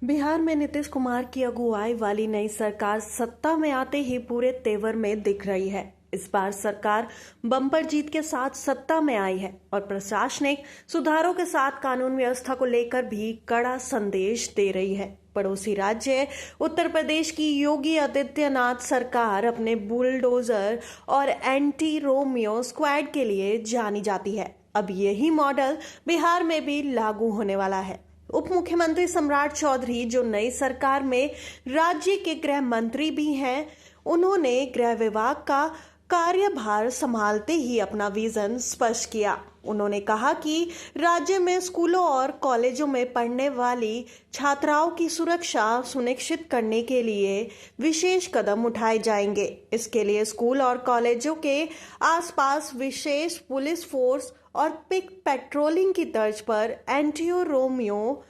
बिहार में नीतीश कुमार की अगुवाई वाली नई सरकार सत्ता में आते ही पूरे तेवर में दिख रही है। इस बार सरकार बम्पर जीत के साथ सत्ता में आई है और प्रशासनिक सुधारों के साथ कानून व्यवस्था को लेकर भी कड़ा संदेश दे रही है। पड़ोसी राज्य उत्तर प्रदेश की योगी आदित्यनाथ सरकार अपने बुलडोजर और एंटी रोमियो स्क्वाड के लिए जानी जाती है। अब यही मॉडल बिहार में भी लागू होने वाला है। उप मुख्यमंत्री सम्राट चौधरी, जो नई सरकार में राज्य के गृह मंत्री भी हैं, उन्होंने गृह विभाग का कार्यभार संभालते ही अपना विजन स्पष्ट किया। उन्होंने कहा कि राज्य में स्कूलों और कॉलेजों में पढ़ने वाली छात्राओं की सुरक्षा सुनिश्चित करने के लिए विशेष कदम उठाए जाएंगे। इसके लिए स्कूल और कॉलेजों के आसपास विशेष पुलिस फोर्स और पिक पेट्रोलिंग की तर्ज पर एंटी रोमियो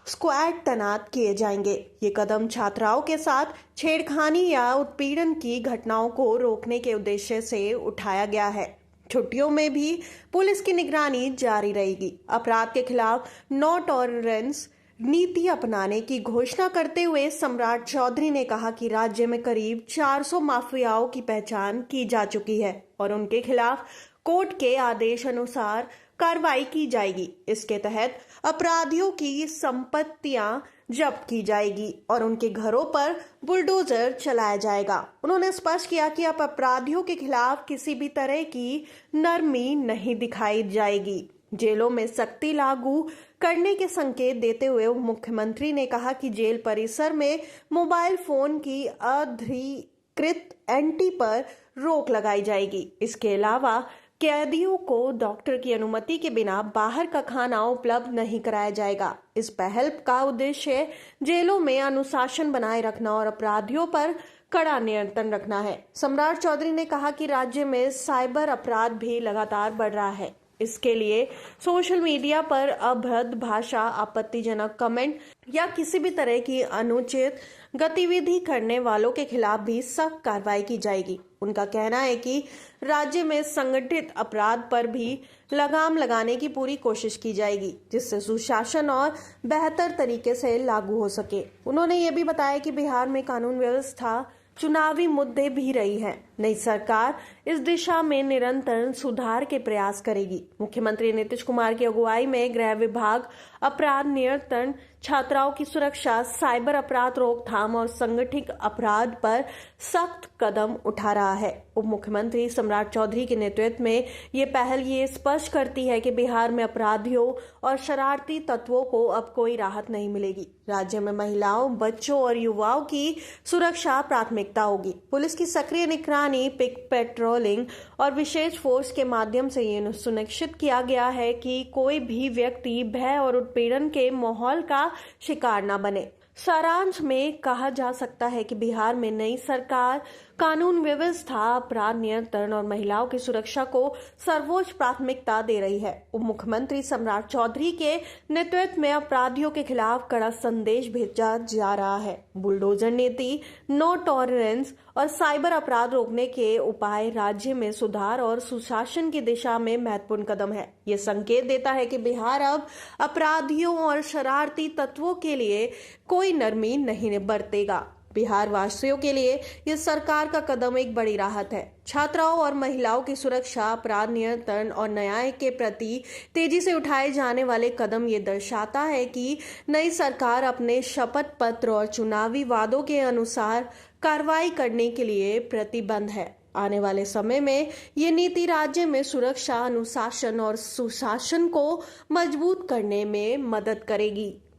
स्क्वाड तैनात किए जाएंगे। ये कदम छात्राओं के साथ छेड़खानी या उत्पीड़न की घटनाओं को रोकने के उद्देश्य से उठाया गया है। छुट्टियों में भी पुलिस की निगरानी जारी रहेगी। अपराध के खिलाफ नो टॉलरेंस नीति अपनाने की घोषणा करते हुए सम्राट चौधरी ने कहा कि राज्य में करीब 400 माफियाओं की पहचान की जा चुकी है और उनके खिलाफ कोर्ट के आदेश अनुसार कार्रवाई की जाएगी। इसके तहत अपराधियों की संपत्तियां जब्त की जाएगी और उनके घरों पर बुलडोजर चलाया जाएगा। उन्होंने स्पष्ट किया कि अब अपराधियों के खिलाफ किसी भी तरह की नरमी नहीं दिखाई जाएगी। जेलों में सख्ती लागू करने के संकेत देते हुए मुख्यमंत्री ने कहा कि जेल परिसर में मोबाइल फोन की अधिकृत एंट्री पर रोक लगाई जाएगी। इसके अलावा कैदियों को डॉक्टर की अनुमति के बिना बाहर का खाना उपलब्ध नहीं कराया जाएगा। इस पहल का उद्देश्य जेलों में अनुशासन बनाए रखना और अपराधियों पर कड़ा नियंत्रण रखना है। सम्राट चौधरी ने कहा कि राज्य में साइबर अपराध भी लगातार बढ़ रहा है। इसके लिए सोशल मीडिया पर अभद्र भाषा, आपत्तिजनक कमेंट या किसी भी तरह की अनुचित गतिविधि करने वालों के खिलाफ भी सख्त कार्रवाई की जाएगी। उनका कहना है कि राज्य में संगठित अपराध पर भी लगाम लगाने की पूरी कोशिश की जाएगी, जिससे सुशासन और बेहतर तरीके से लागू हो सके। उन्होंने ये भी बताया कि बिहार में कानून व्यवस्था चुनावी मुद्दे भी रही है। नई सरकार इस दिशा में निरंतर सुधार के प्रयास करेगी। मुख्यमंत्री नीतीश कुमार की अगुवाई में गृह विभाग अपराध नियंत्रण, छात्राओं की सुरक्षा, साइबर अपराध रोकथाम और संगठित अपराध पर सख्त कदम उठा रहा है। उप मुख्यमंत्री सम्राट चौधरी के नेतृत्व में ये पहल ये स्पष्ट करती है कि बिहार में अपराधियों और शरारती तत्वों को अब कोई राहत नहीं मिलेगी। राज्य में महिलाओं, बच्चों और युवाओं की सुरक्षा प्राथमिकता होगी। पुलिस की सक्रिय निगरानी, पिक पेट्रोलिंग और विशेष फोर्स के माध्यम से ये सुनिश्चित किया गया है कि कोई भी व्यक्ति भय और उत्पीड़न के माहौल का शिकार न बने। सारांश में कहा जा सकता है कि बिहार में नई सरकार कानून व्यवस्था, अपराध नियंत्रण और महिलाओं की सुरक्षा को सर्वोच्च प्राथमिकता दे रही है। उप मुख्यमंत्री सम्राट चौधरी के नेतृत्व में अपराधियों के खिलाफ कड़ा संदेश भेजा जा रहा है। बुलडोजर नीति, नो टॉलरेंस और साइबर अपराध रोकने के उपाय राज्य में सुधार और सुशासन की दिशा में महत्वपूर्ण कदम है। ये संकेत देता है कि बिहार अब अपराधियों और शरारती तत्वों के लिए कोई नरमी नहीं बरतेगा। बिहार वासियों के लिए यह सरकार का कदम एक बड़ी राहत है। छात्राओं और महिलाओं की सुरक्षा, अपराध नियंत्रण और न्याय के प्रति तेजी से उठाए जाने वाले कदम ये दर्शाता है कि नई सरकार अपने शपथ पत्र और चुनावी वादों के अनुसार कार्रवाई करने के लिए प्रतिबद्ध है। आने वाले समय में ये नीति राज्य में सुरक्षा, अनुशासन और सुशासन को मजबूत करने में मदद करेगी।